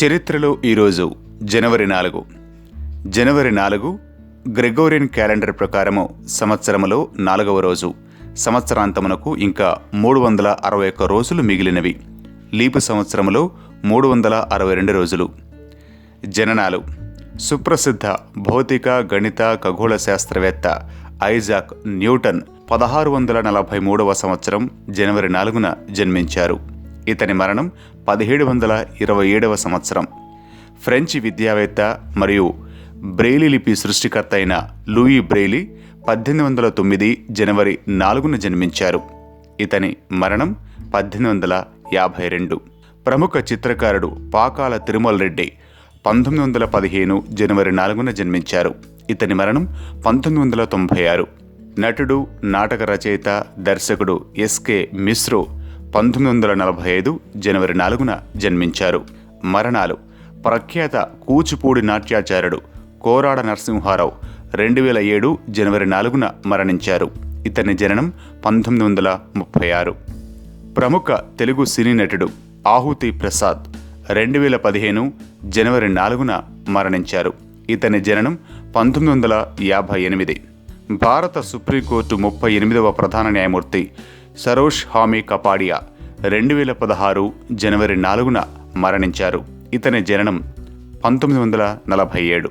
చరిత్రలో ఈరోజు జనవరి 4 Gregorian calendar ప్రకారము సంవత్సరములో 4వ రోజు. సంవత్సరాంతమునకు ఇంకా 361 రోజులు మిగిలినవి. లీపు సంవత్సరములో 362 రోజులు. జననాలు: సుప్రసిద్ధ భౌతిక గణిత ఖగోళ శాస్త్రవేత్త ఐజాక్ న్యూటన్ 1643వ సంవత్సరం జనవరి 4న జన్మించారు. ఇతని మరణం 1727వ సంవత్సరం. ఫ్రెంచి విద్యావేత్త మరియు బ్రెయిలీ లిపి సృష్టికర్త అయిన లూయి బ్రెయిలీ 1809 జనవరి 4న జన్మించారు. ఇతని మరణం 1852. ప్రముఖ చిత్రకారుడు పాకాల తిరుమల రెడ్డి 1915 జనవరి 4న జన్మించారు. ఇతని మరణం 1996. నటుడు, నాటక రచయిత, దర్శకుడు ఎస్కే మిశ్రో 1945 జనవరి 4న జన్మించారు. మరణాలు: ప్రఖ్యాత కూచిపూడి నాట్యాచార్యుడు కోరాడ నరసింహారావు 2007 జనవరి 4న మరణించారు. ఇతని జననం 1936. ప్రముఖ తెలుగు సినీ నటుడు ఆహుతి ప్రసాద్ 2015 జనవరి 4న మరణించారు. ఇతని జననం 1958. భారత సుప్రీంకోర్టు 38వ ప్రధాన న్యాయమూర్తి సరోజ్ హామీ కపాడియా 2016 జనవరి 4న మరణించారు. ఇతని జననం 1947.